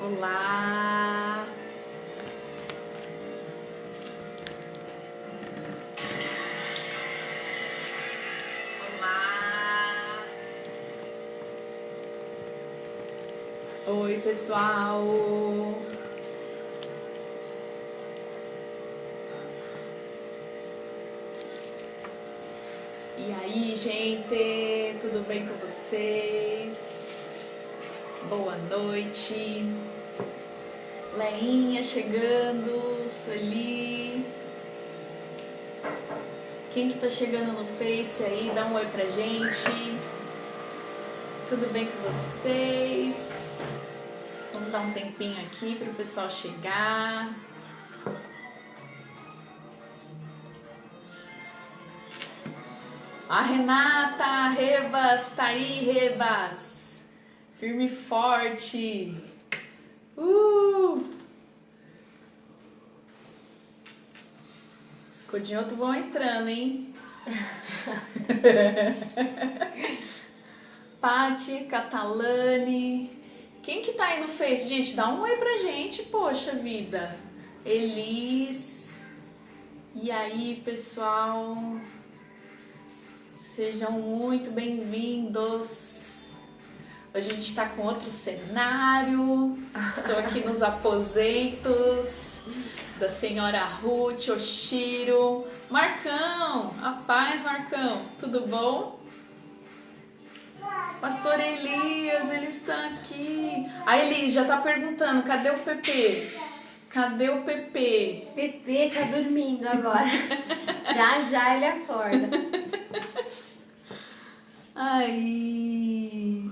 Olá! Olá! Oi, pessoal! E aí, gente? Tudo bem com vocês? Boa noite! Leinha chegando, Sueli. Quem que tá chegando no Face aí? Dá um oi pra gente. Tudo bem com vocês? Vamos dar um tempinho aqui pro pessoal chegar. A Renata, Rebas, tá aí, Rebas. Firme e forte. Os codinhotos vão entrando, hein? Pati, Catalane. Quem que tá aí no Face? Gente, dá um oi pra gente, poxa vida. Elis. E aí, pessoal? Sejam muito bem-vindos. Hoje a gente tá com outro cenário. Estou aqui nos aposentos da senhora Ruth, Oshiro. Marcão, a paz, Marcão. Tudo bom? Pastor Elias, ele está aqui. A Elis já tá perguntando, cadê o Pepe? Cadê o Pepe? Pepe tá dormindo agora. Já ele acorda. Aí,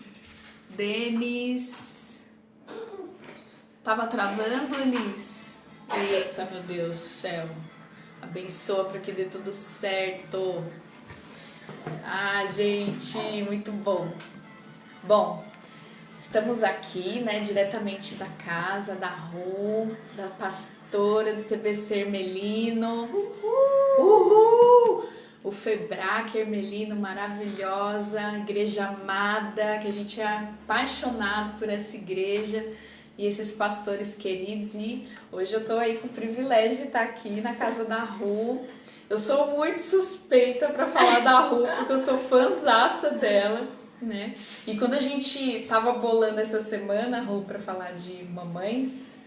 Denis. Tava travando, Elis? Eita, meu Deus do céu. Abençoa para que dê tudo certo. Ah, gente, muito bom. Bom, estamos aqui, né, diretamente da casa da Ru, da pastora do TBC Hermelino. Uhul! O Febrac Hermelino, maravilhosa, igreja amada, que a gente é apaixonado por essa igreja e esses pastores queridos. E hoje eu tô aí com o privilégio de estar aqui na casa da Ru. Eu sou muito suspeita para falar da Ru, porque eu sou fãzaça dela, né? E quando a gente tava bolando essa semana, Ru, para falar de mamães,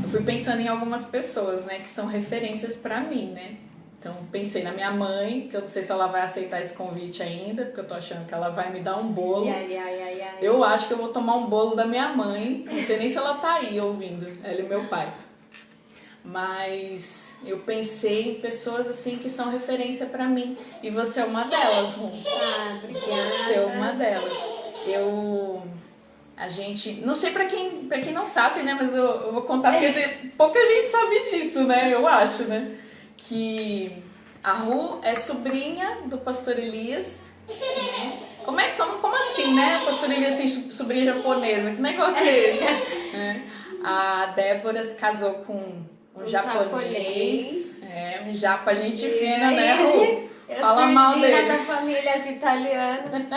eu fui pensando em algumas pessoas, né, que são referências pra mim, né? Então pensei na minha mãe, que eu não sei se ela vai aceitar esse convite ainda, porque eu tô achando que ela vai me dar um bolo. Ai. Eu acho que eu vou tomar um bolo da minha mãe, não sei nem se ela tá aí ouvindo, ela e meu pai. Mas eu pensei em pessoas assim que são referência pra mim, e você é uma delas, Rum. Ah, obrigada. Você é uma delas. A gente, não sei pra quem não sabe, né, mas eu vou contar porque pouca gente sabe disso, né, eu acho, né, que a Ru é sobrinha do pastor Elias, né? Como assim, né, o pastor Elias tem sobrinha japonesa, que negócio é esse? Né? A Débora se casou com um japonês, um japa, gente fina, né, Ru? Fala mal dele. Essa família de italianos.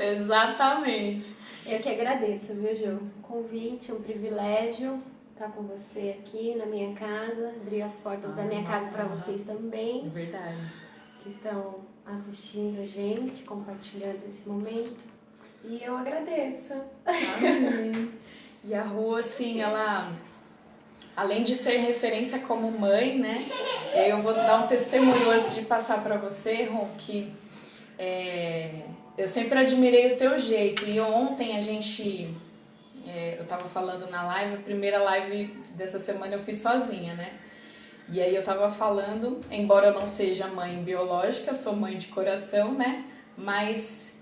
Exatamente. Eu que agradeço, viu, Ju? Um convite, um privilégio estar com você aqui na minha casa, abrir as portas da minha casa para vocês também. É verdade. Que estão assistindo a gente, compartilhando esse momento. E eu agradeço. Amém. E a Ru, assim, ela, além de ser referência como mãe, né? Eu vou dar um testemunho antes de passar para você, Ru, que eu sempre admirei o teu jeito. E ontem eu tava falando na live, a primeira live dessa semana eu fiz sozinha, né? E aí eu tava falando, embora eu não seja mãe biológica, sou mãe de coração, né? Mas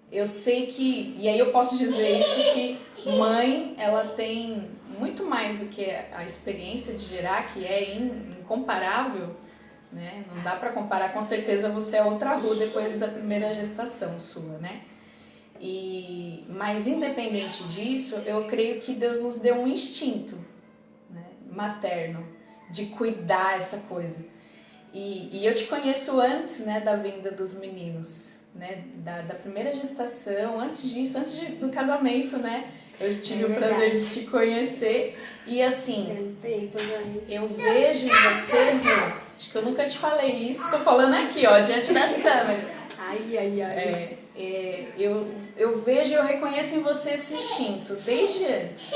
eu sei que, e aí eu posso dizer isso, que mãe, ela tem muito mais do que a experiência de gerar, que é incomparável, né? Não dá pra comparar, com certeza você é outra Ru depois da primeira gestação sua, né? Mas independente disso, eu creio que Deus nos deu um instinto, né, materno, de cuidar essa coisa. E eu te conheço antes, né, da vinda dos meninos. né, da primeira gestação, antes disso, do casamento, né? Eu tive o prazer de te conhecer e assim, eu vejo em você, acho que eu nunca te falei isso, tô falando aqui, ó, diante das câmeras. Ai. Eu vejo e eu reconheço em você esse instinto, desde antes.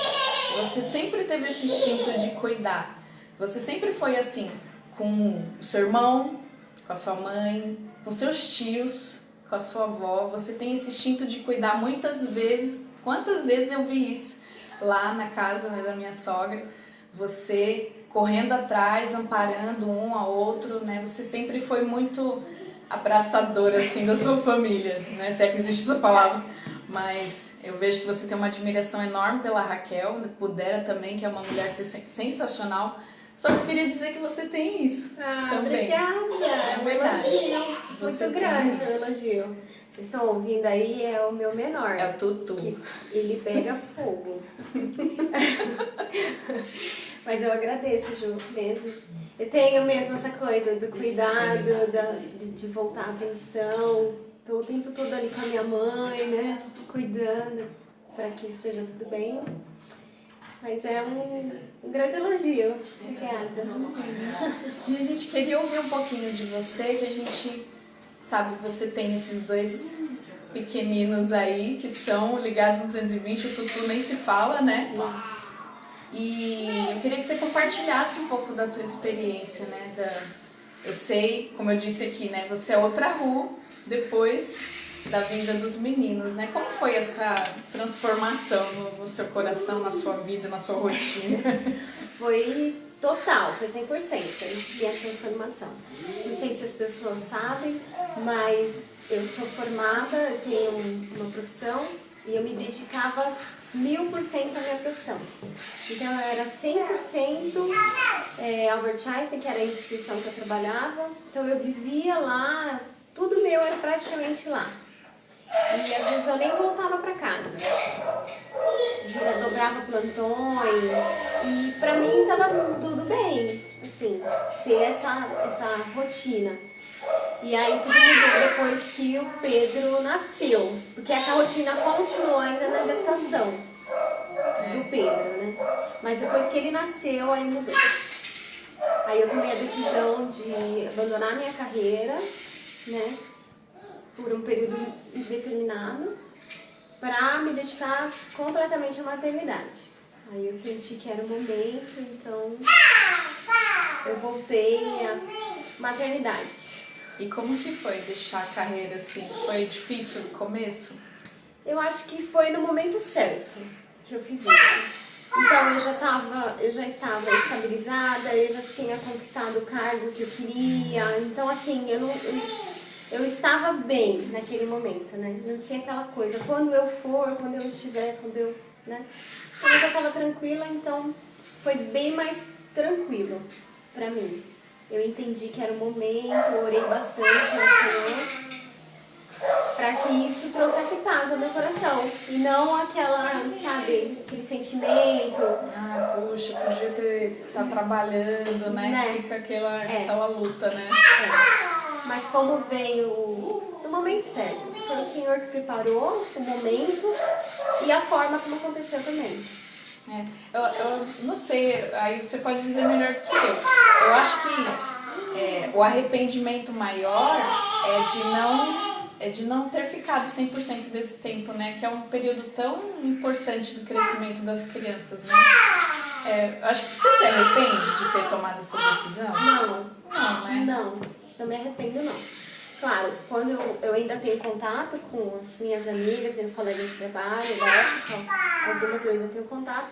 Você sempre teve esse instinto de cuidar. Você sempre foi assim, com o seu irmão, com a sua mãe, com seus tios, com a sua avó. Você tem esse instinto de cuidar muitas vezes. Quantas vezes eu vi isso lá na casa, né, da minha sogra? Você correndo atrás, amparando um ao outro, né? Você sempre foi muito abraçadora assim da sua família, né? Se é que existe essa palavra, mas eu vejo que você tem uma admiração enorme pela Raquel, por Dera também, que é uma mulher sensacional. Só que eu queria dizer que você tem isso também. Obrigada. É verdade. Muito grande o elogio. Vocês estão ouvindo aí, é o meu menor. É o Tutu. Ele pega fogo. Mas eu agradeço, Ju, mesmo. Eu tenho mesmo essa coisa do cuidado, de voltar a atenção. Tô o tempo todo ali com a minha mãe, né? Cuidando para que esteja tudo bem. Mas é um grande elogio. Obrigada. E a gente queria ouvir um pouquinho de você, que a gente sabe que você tem esses dois pequeninos aí que são ligados no 220, o Tutu nem se fala, né? Nossa. E eu queria que você compartilhasse um pouco da tua experiência, né? Eu sei, como eu disse aqui, né? Você é outra Ru depois da vinda dos meninos, né? Como foi essa transformação no seu coração, na sua vida, na sua rotina? Foi total, foi 100% a transformação. Não sei se as pessoas sabem, mas eu sou formada, eu tenho uma profissão e eu me dedicava 1000% à minha profissão. Então eu era 100% Albert Einstein, que era a instituição que eu trabalhava. Então eu vivia lá, tudo meu era praticamente lá. E às vezes eu nem voltava para casa. Eu dobrava plantões e pra mim tava tudo bem, assim, ter essa rotina. E aí tudo mudou depois que o Pedro nasceu, porque essa rotina continuou ainda na gestação do Pedro, né? Mas depois que ele nasceu, aí mudou. Aí eu tomei a decisão de abandonar minha carreira, né? Por um período indeterminado, para me dedicar completamente à maternidade. Aí eu senti que era o momento, então eu voltei à maternidade. E como que foi deixar a carreira assim? Foi difícil no começo? Eu acho que foi no momento certo que eu fiz isso. Então eu já estava estabilizada, eu já tinha conquistado o cargo que eu queria. Então assim, eu estava bem naquele momento, né? Não tinha aquela coisa, quando eu for, quando eu estiver, né? Então eu já estava tranquila, então foi bem mais tranquilo pra mim. Eu entendi que era o momento, orei bastante no Senhor, para que isso trouxesse paz ao meu coração. E não aquele sentimento. Ah, puxa, podia estar trabalhando, né? Fica aquela luta, né? Mas como veio no momento certo, foi o Senhor que preparou o momento e a forma como aconteceu também. Eu não sei, aí você pode dizer melhor do que eu. Eu acho que o arrependimento maior é de não ter ficado 100% desse tempo, né? Que é um período tão importante do crescimento das crianças, né? Acho que você se arrepende de ter tomado essa decisão? Não, né? Não, não me arrependo não. Claro, quando eu ainda tenho contato com as minhas amigas, minhas colegas de trabalho, algumas eu ainda tenho contato.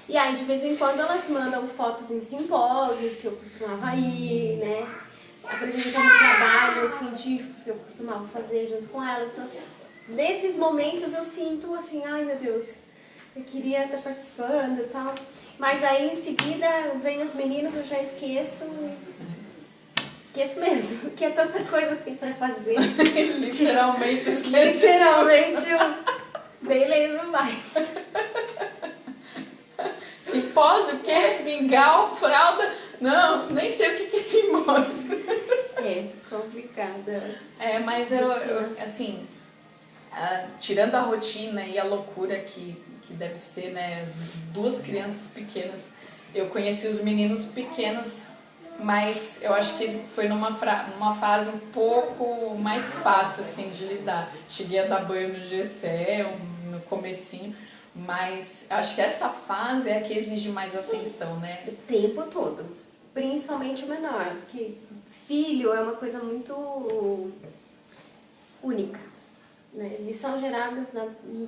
E aí, de vez em quando, elas mandam fotos em simpósios que eu costumava ir, né? Apresentando trabalhos científicos que eu costumava fazer junto com elas. Então, assim, nesses momentos eu sinto assim, ai meu Deus, eu queria estar participando e tal. Mas aí, em seguida, vem os meninos, eu já esqueço. Esqueço mesmo, que é tanta coisa que tem pra fazer. Literalmente eu nem lembro mais. Simpósio, o quê? Mingau, fralda? Não, nem sei o que é simpósio. É complicado. cada Mas assim, tirando a rotina e a loucura que deve ser, né? 2 crianças pequenas. Eu conheci os meninos pequenos, mas eu acho que foi numa fase um pouco mais fácil, assim, de lidar. Cheguei a dar banho no Gessé, no comecinho, mas acho que essa fase é a que exige mais atenção, né? O tempo todo. Principalmente o menor, porque filho é uma coisa muito única. Né? Eles são gerados,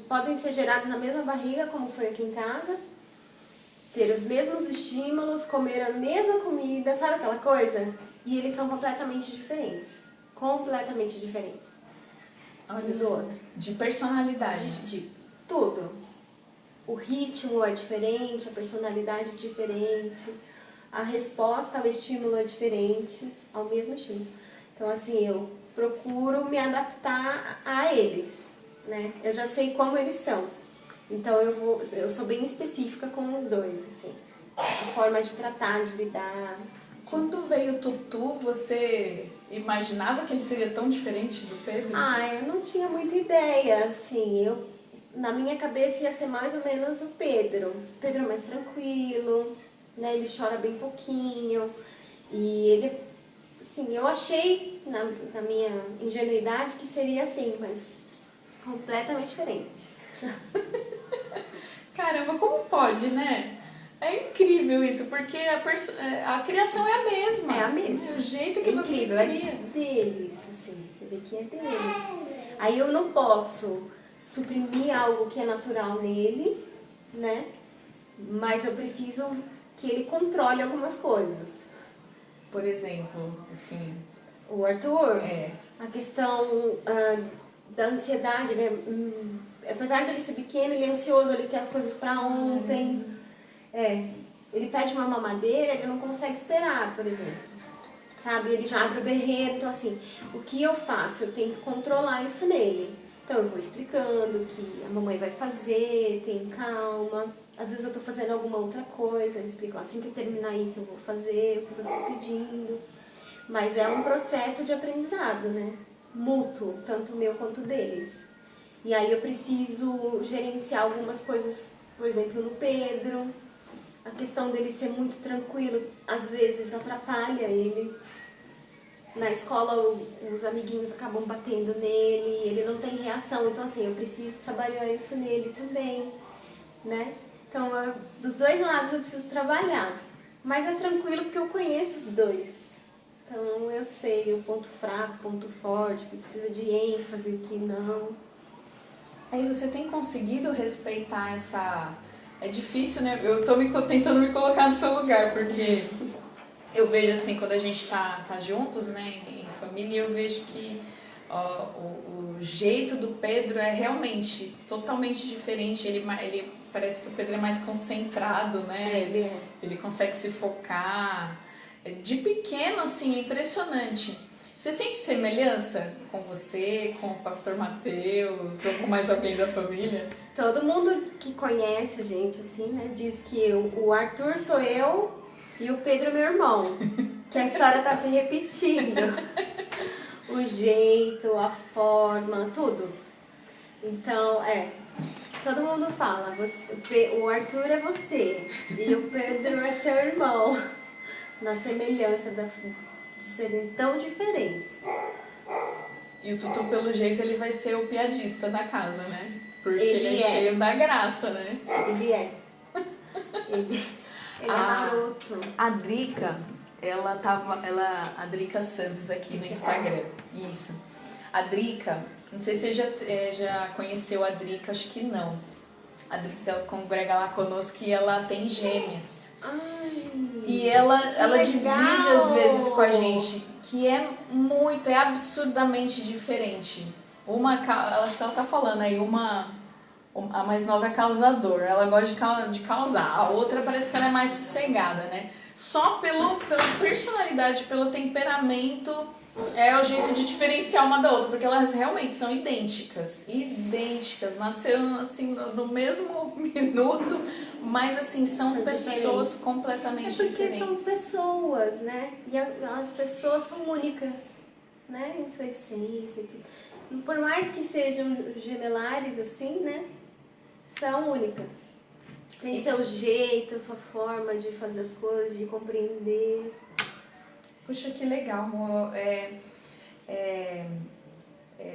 podem ser gerados na mesma barriga, como foi aqui em casa, ter os mesmos estímulos, comer a mesma comida, sabe aquela coisa? E eles são completamente diferentes. Completamente diferentes. Olha Um do só, outro. de personalidade. De tudo. O ritmo é diferente, a personalidade é diferente, a resposta ao estímulo é diferente, ao mesmo estímulo. Então, assim, eu procuro me adaptar a eles, né? Eu já sei como eles são. Então, eu sou bem específica com os dois, assim. A forma de tratar, de lidar. Quando veio o Tutu, você imaginava que ele seria tão diferente do Pedro? Eu não tinha muita ideia, assim, na minha cabeça ia ser mais ou menos o Pedro. O Pedro é mais tranquilo, né, ele chora bem pouquinho, e ele, assim, eu achei, na minha ingenuidade, que seria assim, mas completamente diferente. Caramba, como pode, né? É incrível isso, porque a criação é a mesma. É a mesma. O jeito que É você incrível, cria. é deles, assim, você vê que é dele. Aí eu não posso suprimir algo que é natural nele, né? Mas eu preciso que ele controle algumas coisas. Por exemplo, assim... O Arthur, É. a questão da ansiedade, né? Apesar dele ser pequeno, ele é ansioso, ele quer as coisas pra ontem. Ele pede uma mamadeira, ele não consegue esperar, por exemplo. Sabe? Ele já abre o berreiro, então assim, o que eu faço? Eu tento controlar isso nele. Então eu vou explicando que a mamãe vai fazer, tem calma. Às vezes eu tô fazendo alguma outra coisa, eu explico, assim que eu terminar isso eu vou fazer o que você tá pedindo. Mas é um processo de aprendizado, né? Mútuo, tanto meu quanto deles. E aí eu preciso gerenciar algumas coisas, por exemplo, no Pedro. A questão dele ser muito tranquilo, às vezes atrapalha ele. Na escola os amiguinhos acabam batendo nele, ele não tem reação, então assim, eu preciso trabalhar isso nele também, né? Então, dos dois lados eu preciso trabalhar, mas é tranquilo porque eu conheço os dois. Então eu sei o ponto fraco, o ponto forte, o que precisa de ênfase, o que não. Aí você tem conseguido respeitar essa... É difícil, né? Eu tô tentando me colocar no seu lugar, porque eu vejo assim, quando a gente tá juntos, né, em família, eu vejo que o jeito do Pedro é realmente totalmente diferente. Ele parece que o Pedro é mais concentrado, né? Ele é. Ele consegue se focar. De pequeno, assim, é impressionante. Você sente semelhança com você, com o pastor Mateus ou com mais alguém da família? Todo mundo que conhece a gente, assim, né, diz que o Arthur sou eu e o Pedro é meu irmão. Que a história tá se repetindo. O jeito, a forma, tudo. Então, todo mundo fala, o Arthur é você e o Pedro é seu irmão. Na semelhança de serem tão diferentes. E o Tutu, pelo jeito, ele vai ser o piadista da casa, né? Porque ele é cheio da graça, né? Ele é. Ele é maroto. A Drica, a Drica Santos aqui no Instagram. Isso. A Drica, não sei se você já conheceu a Drica, acho que não. A Drica congrega lá conosco e ela tem gêmeas. Ai, e ela divide às vezes com a gente, que é absurdamente diferente. Acho que ela tá falando aí, a mais nova é causadora, ela gosta de causar. A outra parece que ela é mais sossegada, né? Só pela personalidade, pelo temperamento, é o jeito de diferenciar uma da outra, porque elas realmente são idênticas, nasceram assim no mesmo minuto, mas assim, são pessoas completamente diferentes. É porque são pessoas, né? E as pessoas são únicas. né, em sua essência. Por mais que sejam gemelares assim, né, são únicas. Tem seu jeito, sua forma de fazer as coisas, de compreender. Puxa, que legal, amor.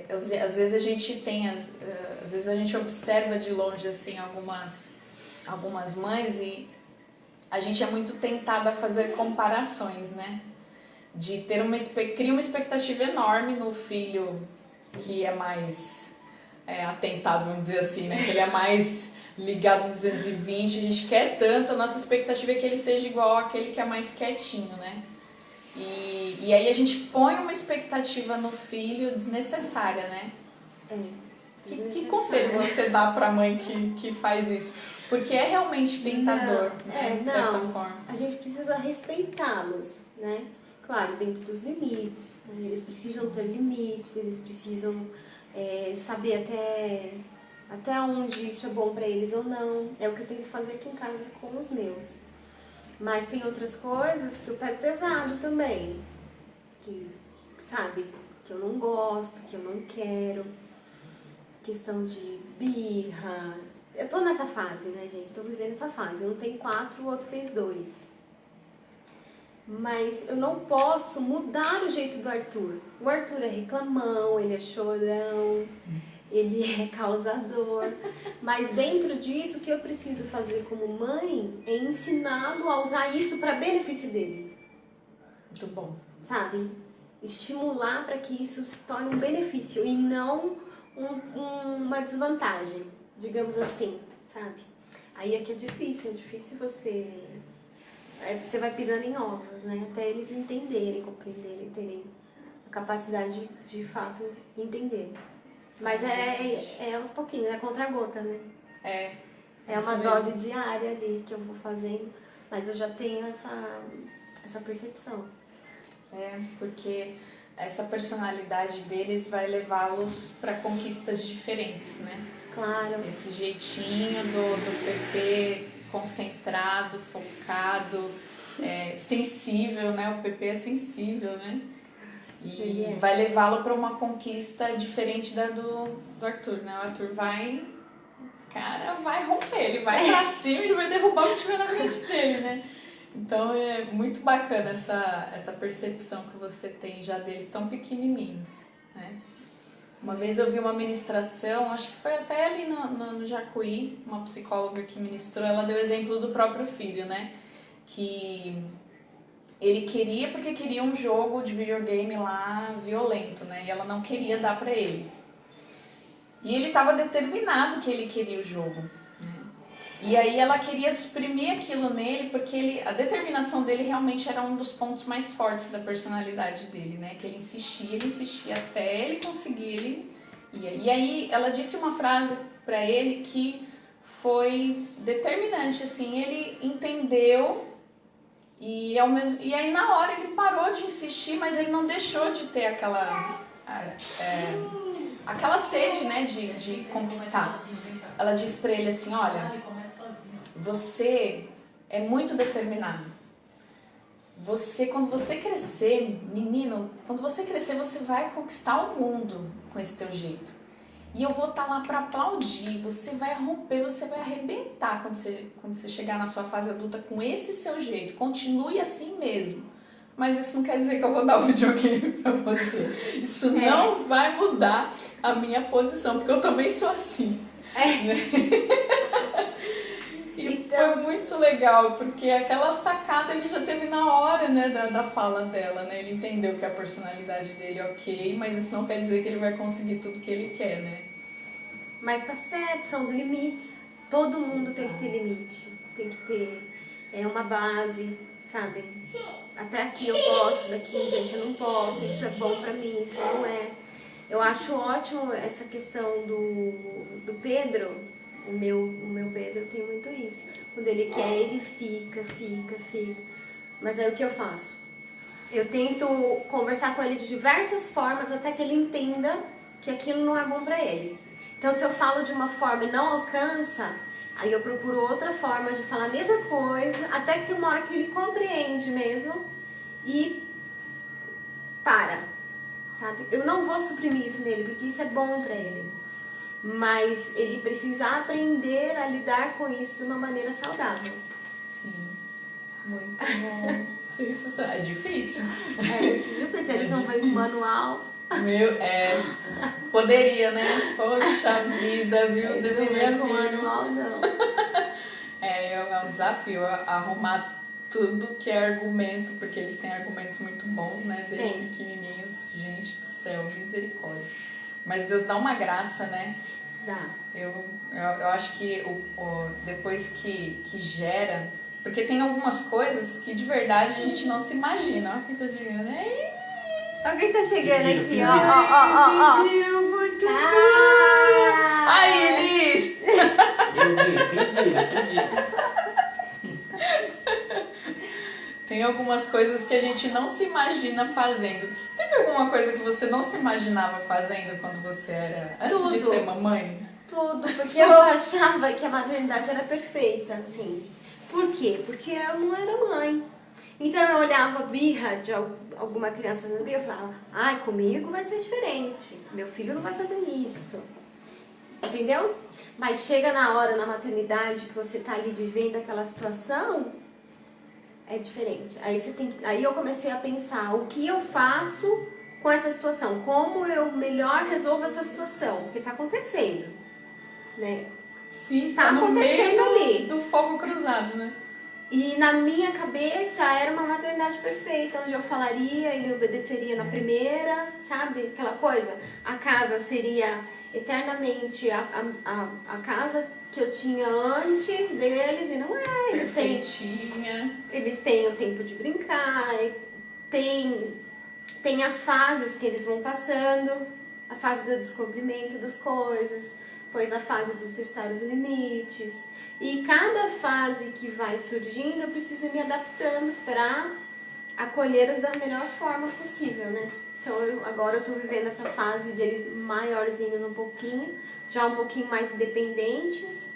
Às vezes a gente tem, às vezes a gente observa de longe assim algumas mães e a gente é muito tentada a fazer comparações, né? De ter cria uma expectativa enorme no filho que é mais atentado, vamos dizer assim, né? Que ele é mais ligado no 220, a gente quer tanto, a nossa expectativa é que ele seja igual àquele que é mais quietinho, né? E aí a gente põe uma expectativa no filho desnecessária, né? Que conselho você dá pra mãe que faz isso? Porque é realmente tentador, de certa forma. A gente precisa respeitá-los, né? Claro, dentro dos limites. Né? Eles precisam ter limites, eles precisam saber até onde isso é bom pra eles ou não. É o que eu tento fazer aqui em casa com os meus. Mas tem outras coisas que eu pego pesado também. Que, sabe, que eu não gosto, que eu não quero. Questão de birra. Eu tô nessa fase, né, gente? Tô vivendo essa fase. Um tem 4, o outro fez 2. Mas eu não posso mudar o jeito do Arthur. O Arthur é reclamão, ele é chorão, ele é causador. Mas dentro disso, o que eu preciso fazer como mãe é ensiná-lo a usar isso para benefício dele. Muito bom. Sabe? Estimular para que isso se torne um benefício e não uma desvantagem, digamos assim, sabe? Aí é que é difícil você vai pisando em ovos, né? Até eles entenderem, compreenderem, terem a capacidade de fato entender. Mas é aos pouquinhos, é contra-gota, né? É uma dose diária ali que eu vou fazendo, mas eu já tenho essa percepção. Porque essa personalidade deles vai levá-los para conquistas diferentes, né? Claro. Esse jeitinho do PP concentrado, focado, sensível, né? O PP é sensível, né? E vai levá-lo para uma conquista diferente da do Arthur, né? O Arthur vai romper, ele vai pra cima e ele vai derrubar o que tiver na frente dele, né? Então é muito bacana essa percepção que você tem já deles tão pequenininhos, né? Uma vez eu vi uma ministração, acho que foi até ali no Jacuí, uma psicóloga que ministrou, ela deu exemplo do próprio filho, né? Que ele queria porque queria um jogo de videogame lá violento, né? E ela não queria dar pra ele. E ele estava determinado que ele queria o jogo. E aí ela queria suprimir aquilo nele, porque a determinação dele realmente era um dos pontos mais fortes da personalidade dele, né? Que ele insistia até ele conseguir, ele ia. E aí ela disse uma frase pra ele que foi determinante, assim, ele entendeu e aí na hora ele parou de insistir, mas ele não deixou de ter aquela sede, né, de conquistar. Ela disse pra ele assim, olha, você é muito determinado. Quando você crescer, menino, quando você crescer, você vai conquistar o mundo com esse teu jeito. E eu vou estar lá para aplaudir, você vai romper, você vai arrebentar quando você chegar na sua fase adulta com esse seu jeito. Continue assim mesmo. Mas isso não quer dizer que eu vou dar o videogame pra você. Isso não vai mudar a minha posição, porque eu também sou assim. E foi muito legal, porque aquela sacada ele já teve na hora, né, da fala dela, né? Ele entendeu que a personalidade dele é ok, mas isso não quer dizer que ele vai conseguir tudo que ele quer, né? Mas tá certo, são os limites. Todo mundo tem que ter limite. Tem que ter uma base, sabe? Até aqui eu posso, daqui em diante eu não posso, isso é bom pra mim, isso não é. Eu acho ótimo essa questão do Pedro. O meu Pedro tem muito isso. Quando ele quer, ele fica. Mas aí o que eu faço? Eu tento conversar com ele de diversas formas até que ele entenda que aquilo não é bom pra ele. Então, se eu falo de uma forma e não alcança, aí eu procuro outra forma de falar a mesma coisa, até que tem uma hora que ele compreende mesmo e para, sabe? Eu não vou suprimir isso nele, porque isso é bom pra ele. Mas ele precisa aprender a lidar com isso de uma maneira saudável. Sim, muito bom. Sensacional. É difícil. É muito difícil, eles não veem o manual. Poderia, né? Poxa vida, viu? Eles Deveria não veem com vir. manual, não. É um desafio arrumar tudo que é argumento, porque eles têm argumentos muito bons, né? Desde pequenininhos. Gente do céu, misericórdia. Mas Deus dá uma graça, né? Dá. Eu acho que depois que gera... Porque tem algumas coisas que de verdade a gente não se imagina. Olha quem tá chegando. Alguém tá chegando aqui, Pediu, ó. muito Aí, Elis! Pedi. Tem algumas coisas que a gente não se imagina fazendo. Teve alguma coisa que você não se imaginava fazendo quando você era... Antes de ser mamãe? Tudo, porque eu achava que a maternidade era perfeita, assim. Por quê? Porque eu não era mãe. Então eu olhava a birra de alguma criança fazendo birra e falava, ai, comigo vai ser diferente. Meu filho não vai fazer isso. Entendeu? Mas chega na hora, na maternidade, que você tá ali vivendo aquela situação, é diferente. Aí eu comecei a pensar o que eu faço com essa situação. Como eu melhor resolvo essa situação. Porque tá acontecendo, né? Sim, está acontecendo ali. Do fogo cruzado, né? E na minha cabeça era uma maternidade perfeita, onde eu falaria, ele obedeceria na primeira, sabe? Aquela coisa. A casa seria eternamente a casa que eu tinha antes deles, e não é. Eles têm o tempo de brincar, tem as fases que eles vão passando, a fase do descobrimento das coisas, depois a fase do testar os limites. E cada fase que vai surgindo, eu preciso me adaptando para acolhê-los da melhor forma possível, né? Então agora eu estou vivendo essa fase deles maiorzinhos um pouquinho, já um pouquinho mais independentes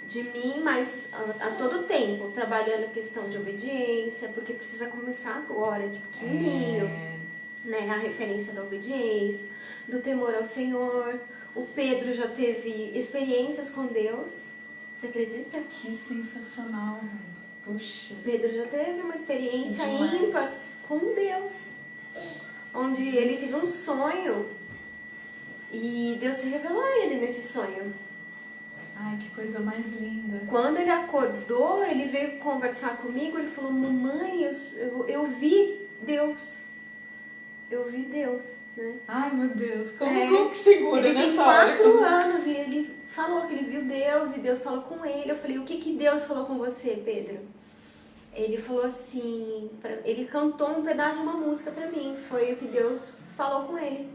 de mim, mas a todo tempo, trabalhando a questão de obediência, porque precisa começar agora, de pequenininho, né? A referência da obediência, do temor ao Senhor. O Pedro já teve experiências com Deus, você acredita? Que sensacional, puxa. O Pedro já teve uma experiência ímpar com Deus, onde ele teve um sonho e Deus se revelou a ele nesse sonho. Ai, que coisa mais linda. Quando ele acordou, ele veio conversar comigo, ele falou, mamãe, eu vi Deus. Eu vi Deus, né? Ai, meu Deus, como que segura ele nessa hora? Ele tem 4 anos e ele falou que ele viu Deus e Deus falou com ele. Eu falei, o que Deus falou com você, Pedro? Ele falou assim, ele cantou um pedaço de uma música pra mim, foi o que Deus falou com ele.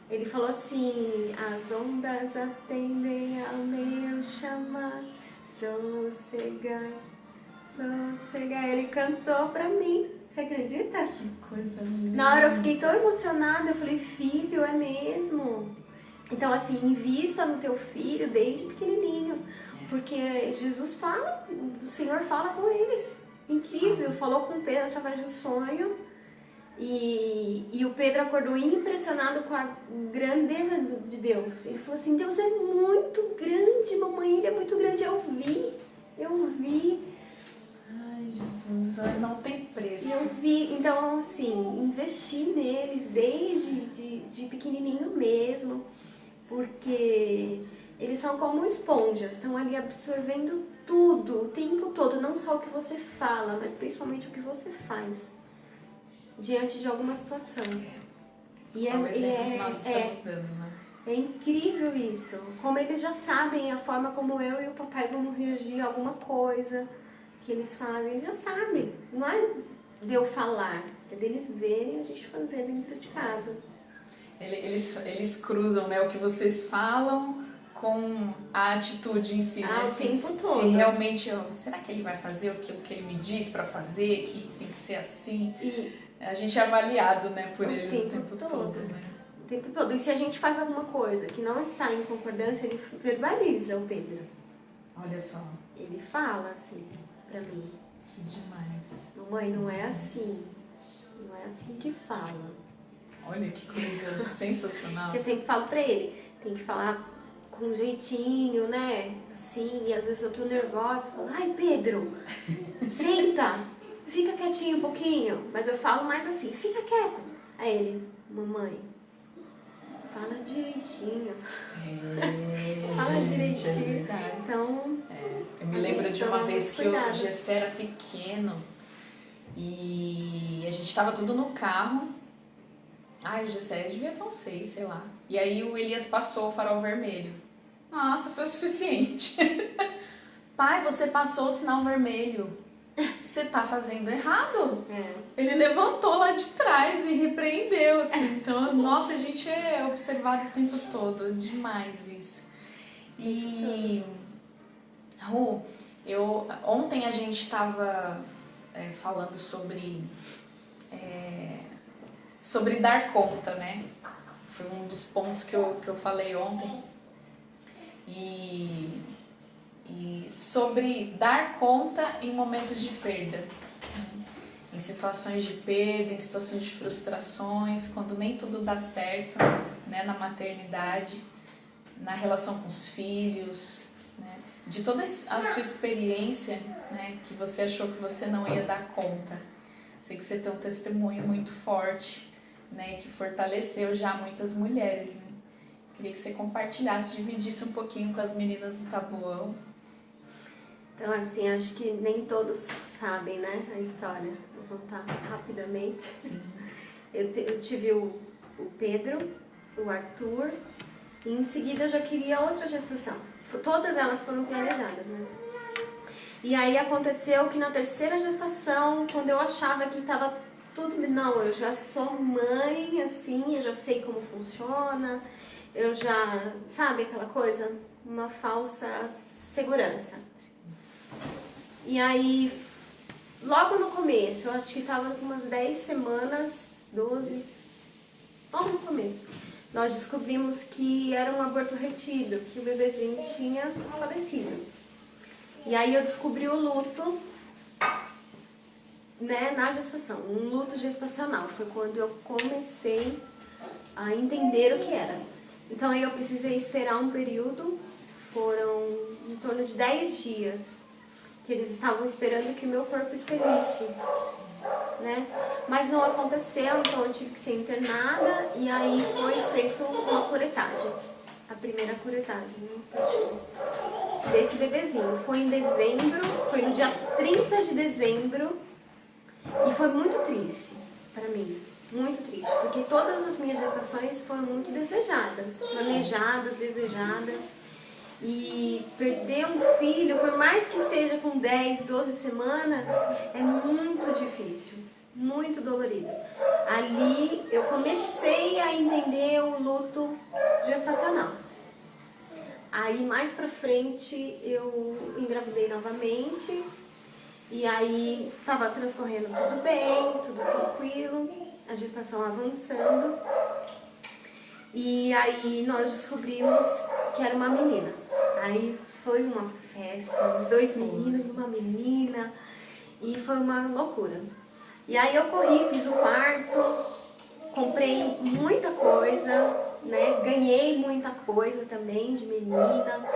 Ele falou assim, as ondas atendem ao meu chamar, sossegai. Ele cantou pra mim, você acredita? Que coisa linda. Na hora eu fiquei tão emocionada, eu falei, filho, é mesmo? Então assim, invista no teu filho desde pequenininho, porque Jesus fala, o Senhor fala com eles. Incrível, falou com Pedro através de um sonho e o Pedro acordou impressionado com a grandeza de Deus. Ele falou assim, Deus é muito grande, mamãe, ele é muito grande, eu vi. Ai, Jesus, não tem preço. Eu vi, então assim, investir neles desde de pequenininho mesmo, porque eles são como esponjas, estão ali absorvendo tudo, o tempo todo, não só o que você fala, mas principalmente o que você faz diante de alguma situação. E é incrível isso, como eles já sabem a forma como eu e o papai vamos reagir a alguma coisa que eles fazem, eles já sabem, não é de eu falar, é deles verem a gente fazer dentro de casa. Eles cruzam, né, o que vocês falam com a atitude em si, né? O tempo todo. Se realmente, será que ele vai fazer aquilo que ele me diz pra fazer, que tem que ser assim? E a gente é avaliado, né, por eles o tempo todo, né? O tempo todo. E se a gente faz alguma coisa que não está em concordância, ele verbaliza o Pedro. Olha só. Ele fala assim pra mim. Que demais. Mamãe, não é assim. Não é assim que fala. Olha que coisa sensacional. Eu sempre falo pra ele, tem que falar com um jeitinho, né? Assim, e às vezes eu tô nervosa, eu falo, ai Pedro, senta, fica quietinho um pouquinho. Mas eu falo mais assim, fica quieto. Aí ele, mamãe, fala direitinho. Fala Gente, direitinho. É verdade. Então, Eu me lembro de uma vez que o Gessé era pequeno e a gente tava tudo no carro. Ai, o Gessé devia ter uns 6, sei lá. E aí o Elias passou o farol vermelho. Nossa, foi o suficiente. Pai, você passou o sinal vermelho. Você tá fazendo errado. Ele levantou lá de trás e repreendeu, assim. Então, nossa, a gente é observado o tempo todo. Demais isso. E... Ru, ontem a gente estava falando sobre dar conta, né? Foi um dos pontos que eu falei ontem. E sobre dar conta em momentos de perda. Em situações de perda, em situações de frustrações, quando nem tudo dá certo, né? Na maternidade, na relação com os filhos, né? De toda a sua experiência, né? Que você achou que você não ia dar conta. Sei que você tem um testemunho muito forte, né? Que fortaleceu já muitas mulheres, né? Queria que você compartilhasse, dividisse um pouquinho com as meninas do Taboão. Então, assim, acho que nem todos sabem, né, a história. Vou contar rapidamente. Sim. Eu tive o Pedro, o Arthur, e em seguida eu já queria outra gestação. Todas elas foram planejadas, né? E aí aconteceu que na terceira gestação, quando eu achava que estava tudo... Não, eu já sou mãe, assim, eu já sei como funciona, eu já... Sabe aquela coisa? Uma falsa segurança. E aí, logo no começo, eu acho que estava com umas 10 semanas, 12, logo no começo, nós descobrimos que era um aborto retido, que o bebezinho tinha falecido. E aí eu descobri o luto, né, na gestação, um luto gestacional. Foi quando eu comecei a entender o que era. Então aí eu precisei esperar um período, foram em torno de 10 dias, que eles estavam esperando que o meu corpo expelisse, né? Mas não aconteceu, então eu tive que ser internada e aí foi feita uma curetagem, a primeira curetagem, né? Desse bebezinho. Foi em dezembro, foi no dia 30 de dezembro e foi muito triste para mim, muito triste, porque todas as minhas gestações foram muito desejadas, planejadas, desejadas. E perder um filho, por mais que seja com 10, 12 semanas, é muito difícil, muito dolorido. Ali eu comecei a entender o luto gestacional. Aí mais pra frente eu engravidei novamente e aí tava transcorrendo tudo bem, tudo tranquilo, a gestação avançando. E aí nós descobrimos que era uma menina. Aí foi uma festa, 2 meninos e uma menina, e foi uma loucura. E aí eu corri, fiz o parto, comprei muita coisa, né? Ganhei muita coisa também de menina.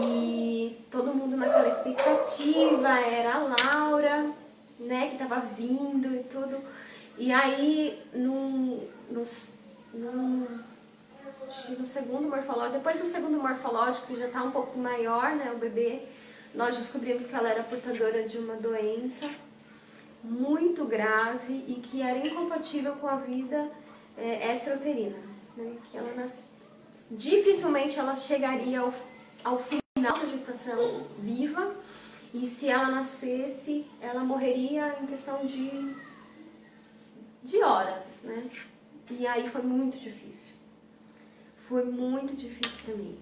E todo mundo naquela expectativa, era a Laura, né, que tava vindo e tudo. E aí acho que no segundo morfológico, depois do segundo morfológico, que já está um pouco maior, né, o bebê, nós descobrimos que ela era portadora de uma doença muito grave e que era incompatível com a vida extrauterina, né, que ela dificilmente ela chegaria ao final da gestação viva, e se ela nascesse, ela morreria em questão de horas, né? E aí foi muito difícil. Foi muito difícil para mim,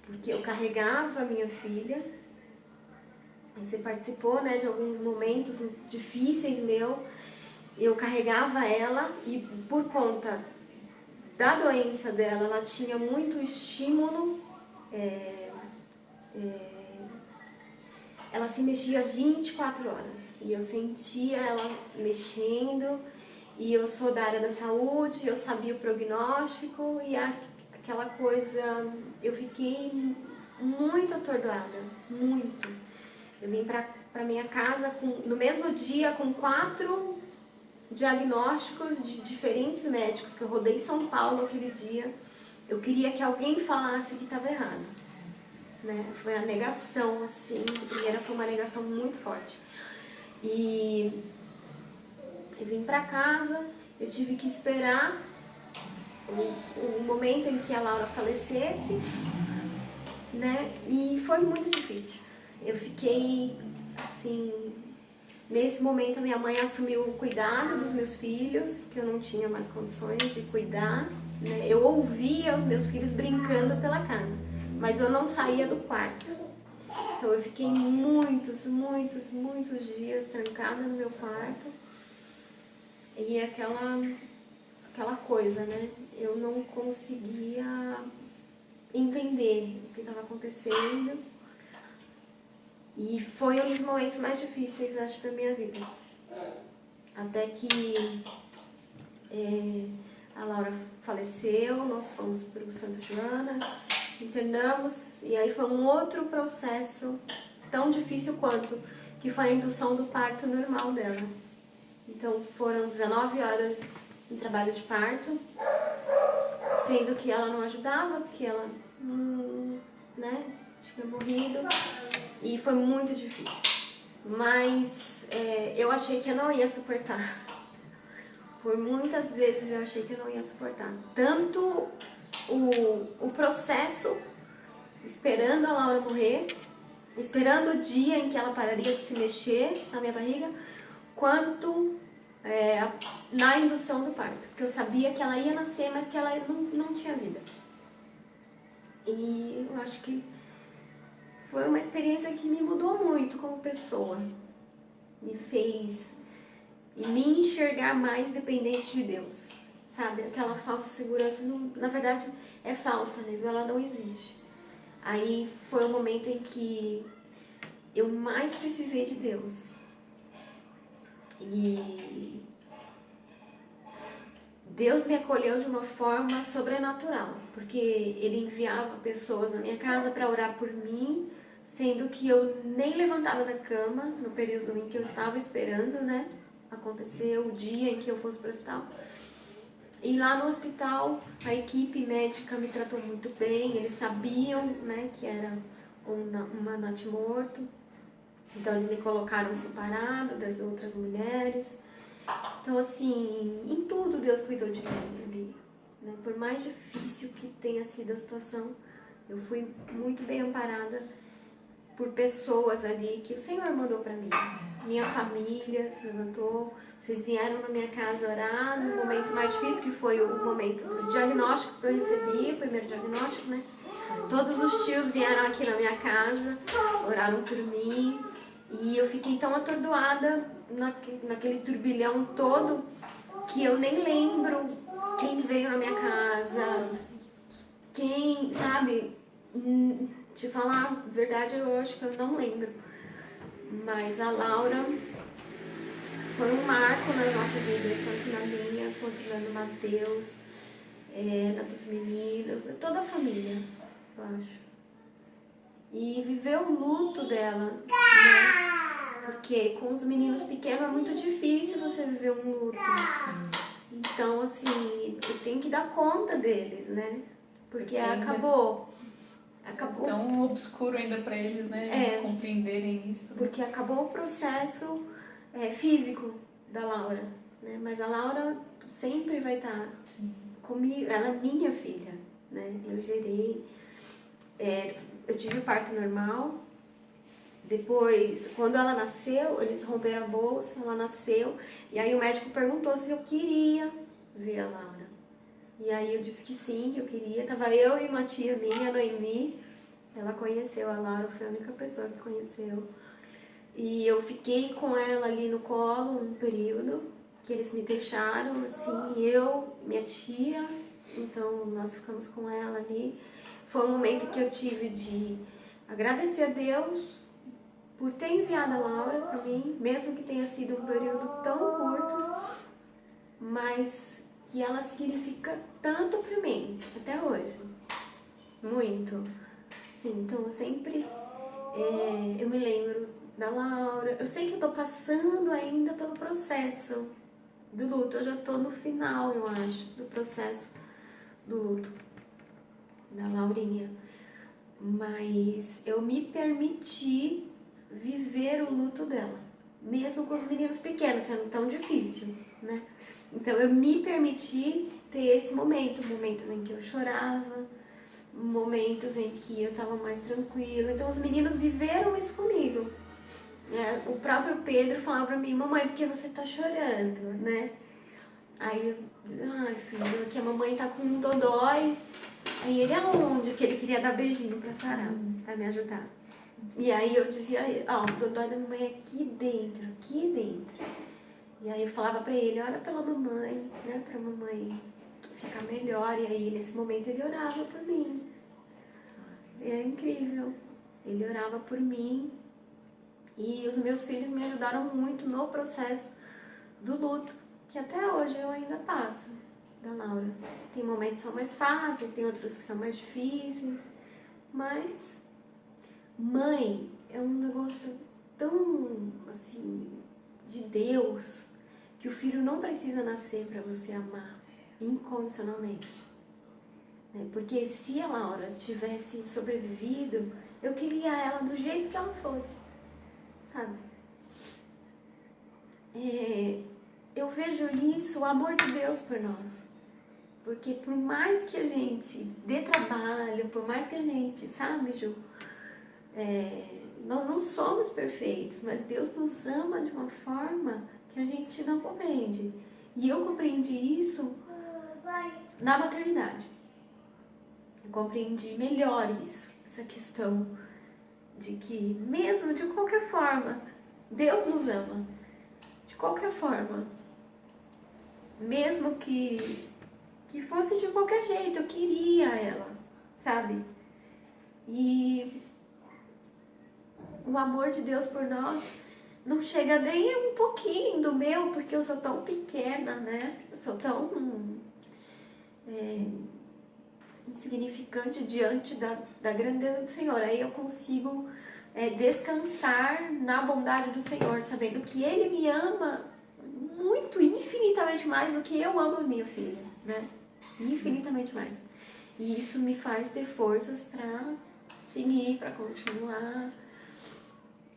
porque eu carregava a minha filha. Você participou, né, de alguns momentos difíceis eu carregava ela e por conta da doença dela, ela tinha muito estímulo, ela se mexia 24 horas e eu sentia ela mexendo E eu sou da área da saúde, eu sabia o prognóstico e aquela coisa, eu fiquei muito atordoada, muito. Eu vim pra minha casa no mesmo dia com 4 diagnósticos de diferentes médicos, que eu rodei São Paulo aquele dia. Eu queria que alguém falasse que estava errado, né? Foi a negação, assim, de primeira foi uma negação muito forte. E eu vim pra casa, eu tive que esperar o momento em que a Laura falecesse, né? E foi muito difícil. Eu fiquei, assim, nesse momento a minha mãe assumiu o cuidado dos meus filhos, porque eu não tinha mais condições de cuidar, né? Eu ouvia os meus filhos brincando pela casa, mas eu não saía do quarto. Então eu fiquei muitos dias trancada no meu quarto. E aquela coisa, né? Eu não conseguia entender o que estava acontecendo. E foi um dos momentos mais difíceis, acho, da minha vida. Até que a Laura faleceu, nós fomos para o Santa Joana, internamos, e aí foi um outro processo tão difícil quanto, que foi a indução do parto normal dela. Então foram 19 horas de trabalho de parto, sendo que ela não ajudava, porque ela né, tinha morrido, e foi muito difícil. Mas eu achei que eu não ia suportar. Por muitas vezes eu achei que eu não ia suportar. Tanto o processo, esperando a Laura morrer, esperando o dia em que ela pararia de se mexer na minha barriga, quanto na indução do parto. Porque eu sabia que ela ia nascer, mas que ela não tinha vida. E eu acho que foi uma experiência que me mudou muito como pessoa. Me fez me enxergar mais dependente de Deus. Sabe? Aquela falsa segurança, na verdade, é falsa mesmo, ela não existe. Aí foi o momento em que eu mais precisei de Deus. E Deus me acolheu de uma forma sobrenatural, porque Ele enviava pessoas na minha casa para orar por mim, sendo que eu nem levantava da cama no período em que eu estava esperando, né, acontecer o dia em que eu fosse para o hospital. E lá no hospital, a equipe médica me tratou muito bem, eles sabiam, né, que era uma natimorto. Então eles me colocaram separado das outras mulheres. Então assim, em tudo Deus cuidou de mim ali, né? Por mais difícil que tenha sido a situação, eu fui muito bem amparada por pessoas ali que o Senhor mandou para mim. Minha família se levantou, vocês vieram na minha casa orar no momento mais difícil, que foi o momento do diagnóstico que eu recebi, o primeiro diagnóstico, né? Todos os tios vieram aqui na minha casa, oraram por mim, e eu fiquei tão atordoada naquele turbilhão todo que eu nem lembro quem veio na minha casa, quem, sabe? Te falar a verdade, eu acho que eu não lembro. Mas a Laura foi um marco nas nossas vidas, tanto na minha quanto na do Mateus, na dos meninos, na toda a família, eu acho. E viver o luto dela, né? Porque com os meninos pequenos é muito difícil você viver um luto. Então, assim, eu tenho que dar conta deles, né? Porque acabou. Tão obscuro ainda para eles, né? Compreenderem isso. Porque acabou o processo físico da Laura, né? Mas a Laura sempre vai estar comigo. Ela é minha filha, né? Eu gerei. Eu tive o parto normal. Depois, quando ela nasceu, eles romperam a bolsa, ela nasceu. E aí o médico perguntou se eu queria ver a Laura. E aí eu disse que sim, que eu queria. Tava eu e uma tia minha, a Noemi. Ela conheceu a Laura, foi a única pessoa que conheceu. E eu fiquei com ela ali no colo um período, que eles me deixaram, assim, eu, minha tia. Então nós ficamos com ela ali. Foi um momento que eu tive de agradecer a Deus por ter enviado a Laura para mim, mesmo que tenha sido um período tão curto. mas que ela significa tanto pra mim, até hoje. Muito. Sim, então eu sempre, eu me lembro da Laura. Eu sei que eu tô passando ainda pelo processo do luto. Eu já tô no final, eu acho, do processo do luto da Laurinha. Mas eu me permiti viver o luto dela, mesmo com os meninos pequenos, sendo tão difícil, né? Então eu me permiti ter esse momento, momentos em que eu chorava, momentos em que eu estava mais tranquila. Então os meninos viveram isso comigo. O próprio Pedro falava pra mim: mamãe, por que você tá chorando, né? Aí eu, ai filho, que a mamãe tá com um dodói. Aí ele, aonde? Que ele queria dar beijinho pra Sarah, pra me ajudar. E aí eu dizia, ó, o dodói da mamãe é aqui dentro, aqui dentro. E aí eu falava pra ele: ora pela mamãe, né, pra mamãe ficar melhor. E aí nesse momento ele orava por mim. É incrível. Ele orava por mim. E os meus filhos me ajudaram muito no processo do luto, que até hoje eu ainda passo, da Laura. Tem momentos que são mais fáceis, tem outros que são mais difíceis, mas mãe é um negócio tão, assim, de Deus, que o filho não precisa nascer para você amar incondicionalmente. Porque se a Laura tivesse sobrevivido, eu queria ela do jeito que ela fosse, sabe? Eu vejo isso, o amor de Deus por nós. Porque por mais que a gente dê trabalho, por mais que a gente, sabe, Ju? Nós não somos perfeitos, mas Deus nos ama de uma forma que a gente não compreende. E eu compreendi isso na maternidade. Eu compreendi melhor isso, essa questão de que, mesmo de qualquer forma, Deus nos ama. De qualquer forma. Mesmo que fosse de qualquer jeito, eu queria ela, sabe? E o amor de Deus por nós não chega nem um pouquinho do meu, porque eu sou tão pequena, né? Eu sou tão insignificante diante da grandeza do Senhor. Aí eu consigo descansar na bondade do Senhor, sabendo que Ele me ama muito, infinitamente mais do que eu amo a minha filha, né? Infinitamente mais. E isso me faz ter forças para seguir, para continuar.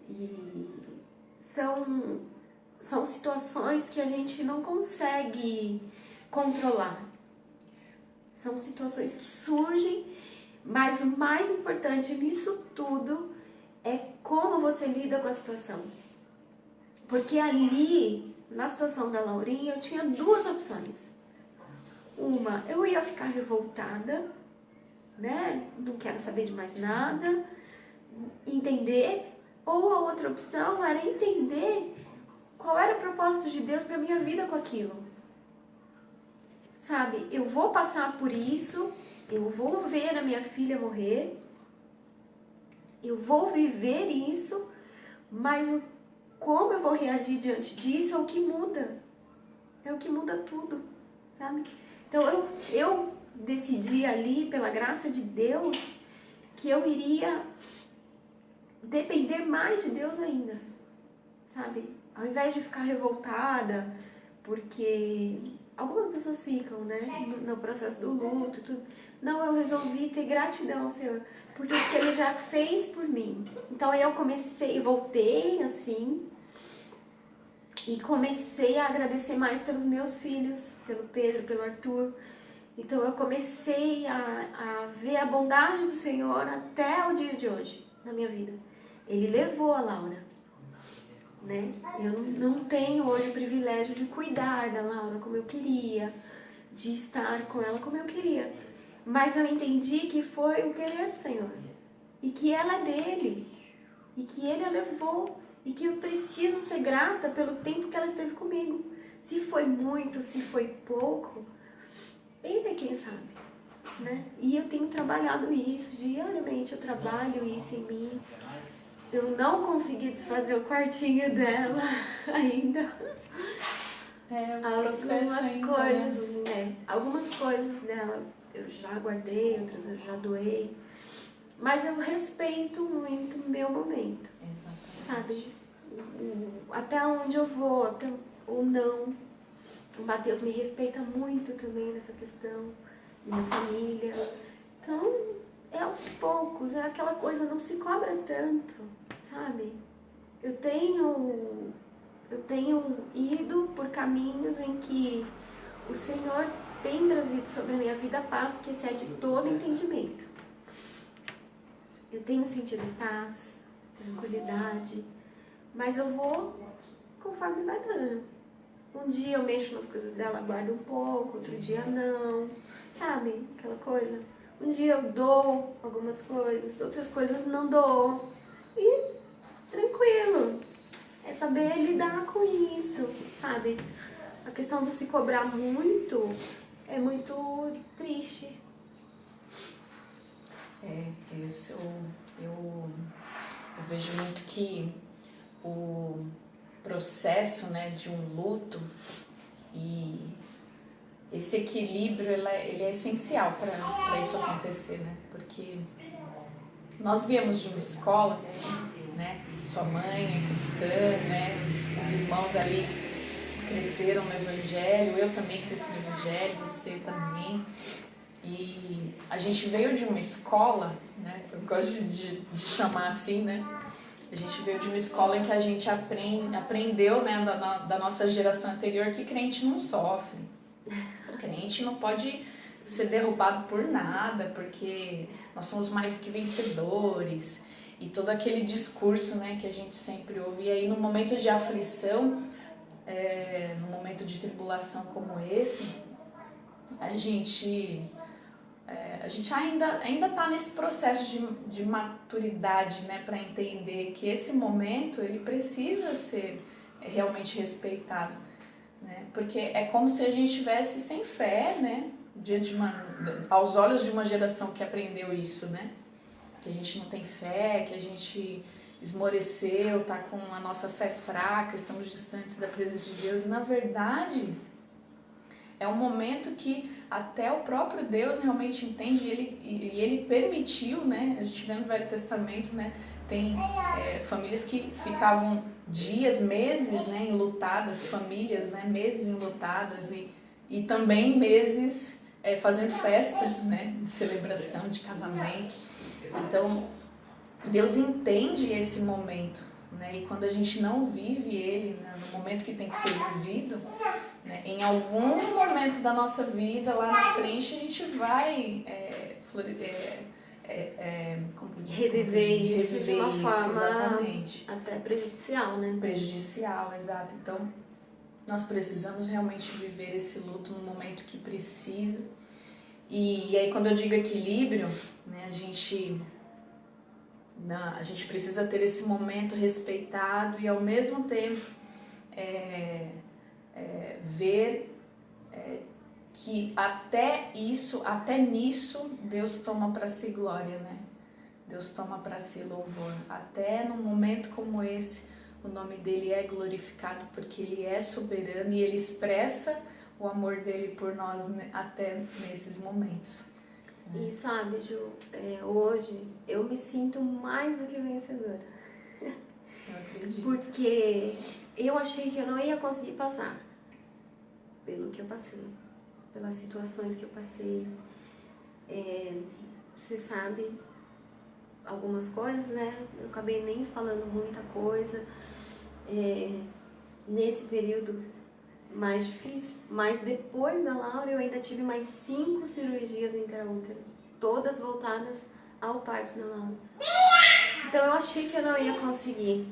E são situações que a gente não consegue controlar. São situações que surgem, mas o mais importante nisso tudo é como você lida com a situação. Porque ali, na situação da Laurinha, eu tinha duas opções. Uma, eu ia ficar revoltada, né? Não quero saber de mais nada, entender. Ou a outra opção era entender qual era o propósito de Deus para minha vida com aquilo. Sabe, eu vou passar por isso, eu vou ver a minha filha morrer, eu vou viver isso, mas como eu vou reagir diante disso é o que muda. É o que muda tudo, sabe? Então eu decidi ali, pela graça de Deus, que eu iria depender mais de Deus ainda, sabe? Ao invés de ficar revoltada, porque algumas pessoas ficam, né, no processo do luto, tudo. Não, eu resolvi ter gratidão ao Senhor, porque o que Ele já fez por mim. Então aí eu voltei assim, e comecei a agradecer mais pelos meus filhos, pelo Pedro, pelo Arthur. Então eu comecei a ver a bondade do Senhor até o dia de hoje, na minha vida. Ele levou a Laura, né? Eu não tenho hoje o privilégio de cuidar da Laura como eu queria, de estar com ela como eu queria. Mas eu entendi que foi o querer do Senhor. E que ela é dele. E que ele a levou. E que eu preciso ser grata pelo tempo que ela esteve comigo. Se foi muito, se foi pouco, ele é quem sabe, né? E eu tenho trabalhado isso diariamente, eu trabalho isso em mim. Eu não consegui desfazer o quartinho dela ainda. o processo ainda, coisas, algumas coisas dela eu já guardei, outras eu já doei, mas eu respeito muito o meu momento. Exatamente. Sabe? Até onde eu vou, até ou não. O Matheus me respeita muito também nessa questão, minha família. Então, é aos poucos, é aquela coisa, não se cobra tanto, sabe? Eu tenho ido por caminhos em que o Senhor tem trazido sobre a minha vida a paz que excede todo entendimento. Eu tenho sentido paz, tranquilidade, mas eu vou conforme vai dando. Um dia eu mexo nas coisas dela, guardo um pouco, outro dia não, sabe? Aquela coisa. Um dia eu dou algumas coisas, outras coisas não dou. E tranquilo. É saber lidar com isso, sabe? A questão de se cobrar muito é muito triste. Isso eu vejo muito que o processo, né, de um luto e esse equilíbrio ele é essencial para isso acontecer, né? Porque nós viemos de uma escola, né? Sua mãe é cristã, né? Os irmãos ali cresceram no Evangelho, eu também cresci no Evangelho, você também. E a gente veio de uma escola, né? Eu gosto de chamar assim, né? A gente veio de uma escola em que a gente aprendeu, né, da nossa geração anterior, que crente não sofre. O crente não pode ser derrubado por nada, porque nós somos mais do que vencedores. E todo aquele discurso, né, que a gente sempre ouve. E aí, no momento de aflição, no momento de tribulação como esse, a gente ainda está nesse processo de maturidade, né, para entender que esse momento ele precisa ser realmente respeitado, né, porque é como se a gente estivesse sem fé, né, aos olhos de uma geração que aprendeu isso, né, que a gente não tem fé, que a gente esmoreceu, está com a nossa fé fraca, estamos distantes da presença de Deus, e na verdade é um momento que até o próprio Deus realmente entende e ele permitiu, né? A gente vê no Velho Testamento, né? Tem famílias que ficavam dias, meses, né? Enlutadas, famílias, né? Meses enlutadas e também meses fazendo festa, né? De celebração, de casamento. Então, Deus entende esse momento, né? E quando a gente não vive ele, né? No momento que tem que ser vivido, né? Em algum momento da nossa vida, lá na frente, a gente vai reviver isso de uma forma exatamente. até prejudicial, né? Prejudicial, exato. Então, nós precisamos realmente viver esse luto no momento que precisa. E aí, quando eu digo equilíbrio, né, a gente precisa ter esse momento respeitado e, ao mesmo tempo, ver que até nisso, Deus toma para si glória, né? Deus toma para si louvor. Até num momento como esse, o nome dele é glorificado porque ele é soberano e ele expressa o amor dele por nós, né, até nesses momentos. E sabe, Ju, hoje eu me sinto mais do que vencedora. Eu acredito. Porque eu achei que eu não ia conseguir passar pelo que eu passei, pelas situações que eu passei. Você sabe algumas coisas, né? Eu acabei nem falando muita coisa nesse período mais difícil. Mas depois da Laura eu ainda tive mais 5 cirurgias intraútero, todas voltadas ao parto da Laura. Então eu achei que eu não ia conseguir.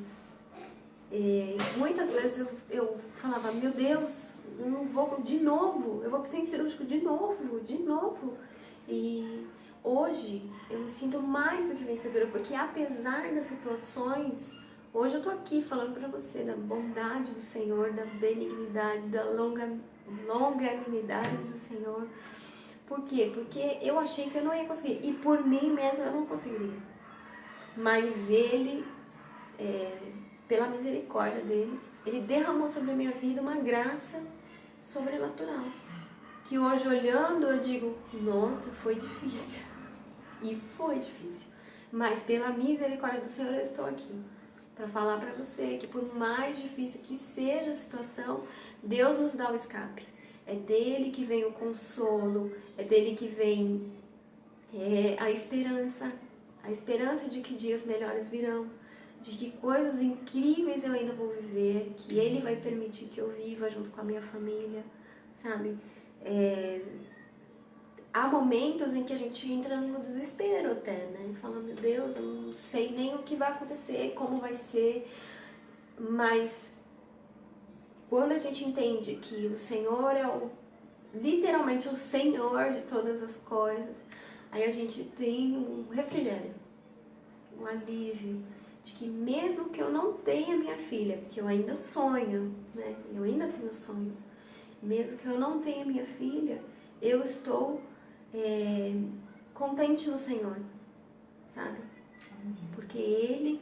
Muitas vezes eu falava, meu Deus, eu não vou de novo, eu vou para o centro cirúrgico de novo. E hoje eu me sinto mais do que vencedora, porque apesar das situações, hoje eu tô aqui falando para você da bondade do Senhor, da benignidade, da longanimidade do Senhor. Por quê? Porque eu achei que eu não ia conseguir, e por mim mesma eu não conseguiria. Mas Ele, pela misericórdia dele, Ele derramou sobre a minha vida uma graça sobrenatural. Que hoje olhando eu digo, nossa, foi difícil. E foi difícil. Mas pela misericórdia do Senhor eu estou aqui. Para falar para você que por mais difícil que seja a situação, Deus nos dá o escape. É dele que vem o consolo, é dele que vem a esperança de que dias melhores virão, de que coisas incríveis eu ainda vou viver, que ele vai permitir que eu viva junto com a minha família, sabe? Há momentos em que a gente entra no desespero até, né? Fala, meu Deus, eu não sei nem o que vai acontecer, como vai ser. Mas quando a gente entende que o Senhor é literalmente o Senhor de todas as coisas, aí a gente tem um refrigério, um alívio, de que mesmo que eu não tenha minha filha, porque eu ainda sonho, né? Eu ainda tenho sonhos. Mesmo que eu não tenha minha filha, eu estou contente no Senhor, sabe? Porque Ele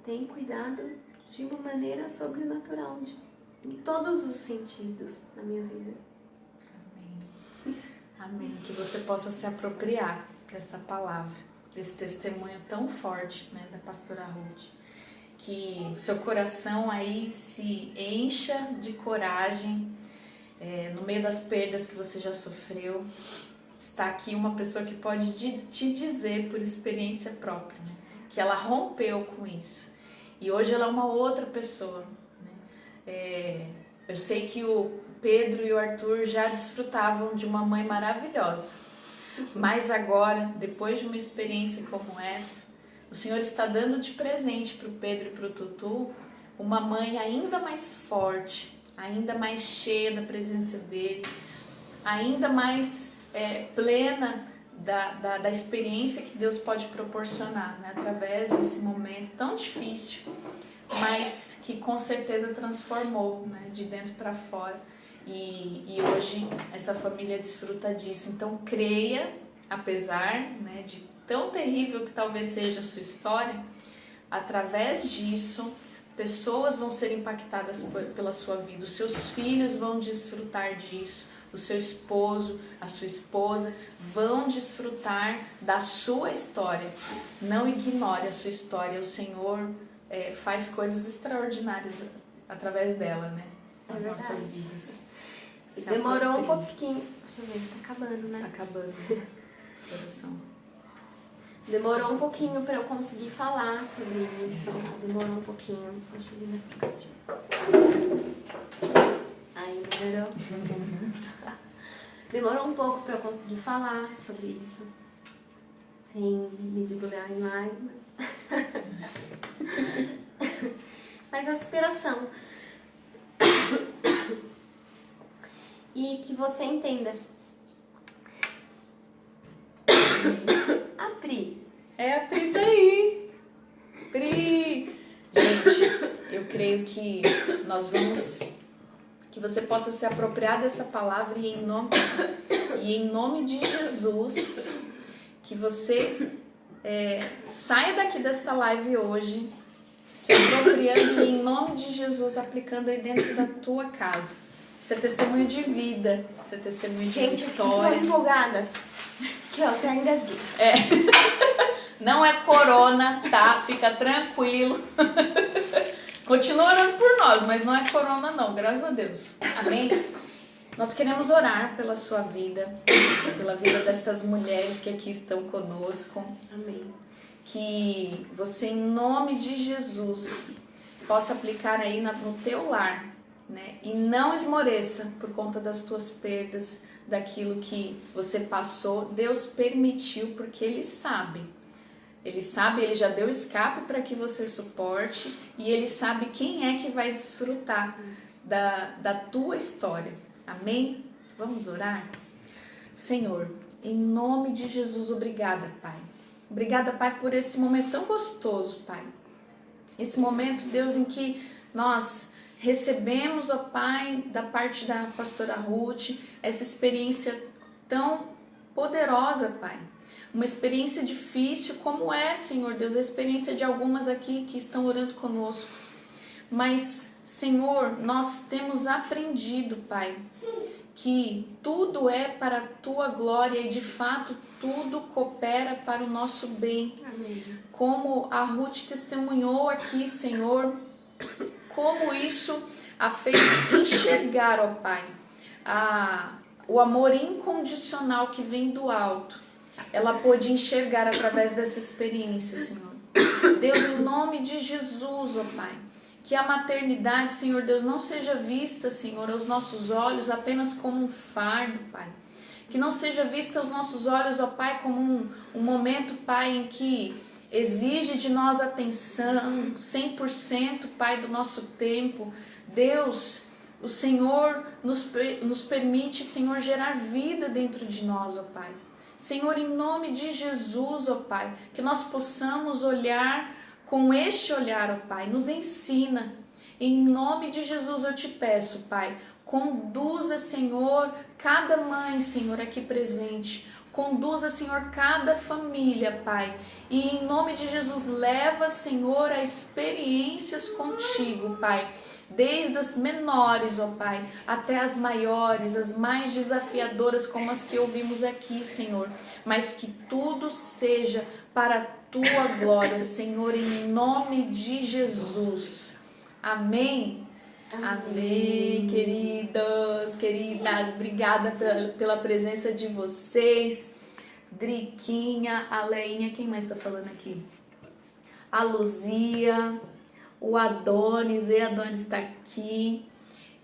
tem cuidado de uma maneira sobrenatural, em todos os sentidos da minha vida. Amém. Amém. Que você possa se apropriar desta palavra, desse testemunho tão forte, né, da pastora Ruth. Que o seu coração aí se encha de coragem, no meio das perdas que você já sofreu. Está aqui uma pessoa que pode te dizer por experiência própria, né, que ela rompeu com isso. E hoje ela é uma outra pessoa, né? Eu sei que o Pedro e o Arthur já desfrutavam de uma mãe maravilhosa. Mas agora, depois de uma experiência como essa, o Senhor está dando de presente para o Pedro e para o Tutu uma mãe ainda mais forte, ainda mais cheia da presença dele, ainda mais plena da experiência que Deus pode proporcionar, né, através desse momento tão difícil, mas que com certeza transformou, né, de dentro para fora. E hoje essa família desfruta disso. Então creia, apesar, né, de tão terrível que talvez seja a sua história, através disso pessoas vão ser impactadas pela sua vida, os seus filhos vão desfrutar disso, o seu esposo, a sua esposa vão desfrutar da sua história. Não ignore a sua história, o Senhor faz coisas extraordinárias através dela, né, nas nossas vidas. Demorou um pouquinho. Deixa eu ver, tá acabando, né? Tá acabando. Coração. Demorou um pouquinho pra eu conseguir falar sobre isso. Demorou um pouquinho. Deixa eu vir mais pra cá. Aí, melhorou? Demorou um pouco pra eu conseguir falar sobre isso. Sem me debulhar em lágrimas. Mas a superação. E que você entenda. A Pri. A Pri tá aí. Pri. Gente, eu creio que nós vamos... Que você possa se apropriar dessa palavra e em nome de Jesus, que você saia daqui desta live hoje, se apropriando e em nome de Jesus aplicando aí dentro da tua casa. Isso é testemunho de vida, isso é testemunho de vitória. Gente, eu tô empolgada. Que eu até engasguei. Não é corona, tá? Fica tranquilo. Continua orando por nós, mas não é corona não, graças a Deus. Amém? Nós queremos orar pela sua vida, pela vida destas mulheres que aqui estão conosco. Amém. Que você, em nome de Jesus, possa aplicar aí no teu lar, né? E não esmoreça por conta das tuas perdas, daquilo que você passou. Deus permitiu porque Ele sabe. Ele sabe, Ele já deu escape para que você suporte e Ele sabe quem é que vai desfrutar da tua história. Amém? Vamos orar? Senhor, em nome de Jesus, obrigada, Pai. Obrigada, Pai, por esse momento tão gostoso, Pai. Esse momento, Deus, em que nós recebemos, ó Pai, da parte da pastora Ruth, essa experiência tão poderosa, Pai. Uma experiência difícil, como Senhor Deus, a experiência de algumas aqui que estão orando conosco. Mas, Senhor, nós temos aprendido, Pai, que tudo é para a Tua glória e de fato tudo coopera para o nosso bem. Amém. Como a Ruth testemunhou aqui, Senhor, como isso a fez enxergar, ó Pai, o amor incondicional que vem do alto. Ela pôde enxergar através dessa experiência, Senhor. Deus, em nome de Jesus, ó Pai, que a maternidade, Senhor Deus, não seja vista, Senhor, aos nossos olhos apenas como um fardo, Pai. Que não seja vista aos nossos olhos, ó Pai, como um momento, Pai, em que exige de nós atenção, 100%, Pai, do nosso tempo. Deus, o Senhor nos permite, Senhor, gerar vida dentro de nós, ó Pai. Senhor, em nome de Jesus, ó Pai, que nós possamos olhar com este olhar, ó Pai, nos ensina. Em nome de Jesus eu te peço, Pai, conduza, Senhor, cada mãe, Senhor, aqui presente. Conduza, Senhor, cada família, Pai. E em nome de Jesus, leva, Senhor, a experiências contigo, Pai. Desde as menores, ó Pai, até as maiores, as mais desafiadoras, como as que ouvimos aqui, Senhor. Mas que tudo seja para a Tua glória, Senhor, em nome de Jesus. Amém. Amém, queridos, queridas, obrigada pela presença de vocês. Driquinha, a Leinha, quem mais está falando aqui? A Luzia, o Adonis, e Adonis está aqui.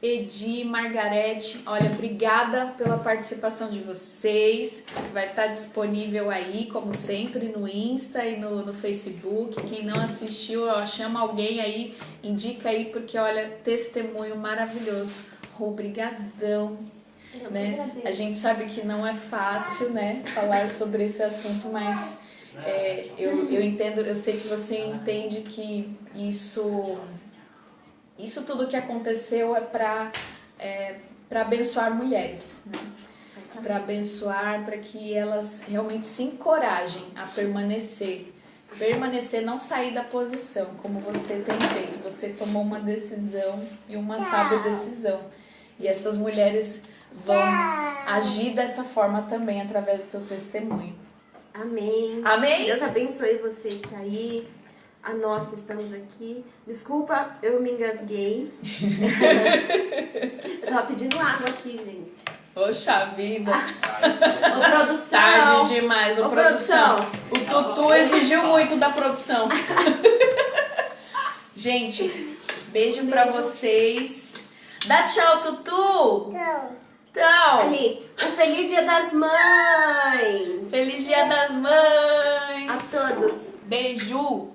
Edi, Margarete, olha, obrigada pela participação de vocês. Vai estar disponível aí, como sempre, no Insta e no Facebook. Quem não assistiu, ó, chama alguém aí, indica aí, porque olha, testemunho maravilhoso. Obrigadão. Né? A gente sabe que não é fácil, né, falar sobre esse assunto, mas eu entendo, eu sei que você entende que isso tudo que aconteceu é para abençoar mulheres, né? Para abençoar, para que elas realmente se encorajem a permanecer, não sair da posição, como você tem feito. Você tomou uma decisão e uma sábia decisão, e essas mulheres vão agir dessa forma também através do teu testemunho. Amém. Amém? Deus abençoe você que está aí, a nós que estamos aqui. Desculpa, eu me engasguei. Eu tava pedindo água aqui, gente. Poxa vida. Ô, produção. Tarde demais, ô, produção. produção. O Tutu exigiu muito da produção. Gente, beijo pra vocês. Dá tchau, Tutu. Tchau. Ali, um feliz Dia das Mães. Feliz Dia das Mães. A todos. Beijo.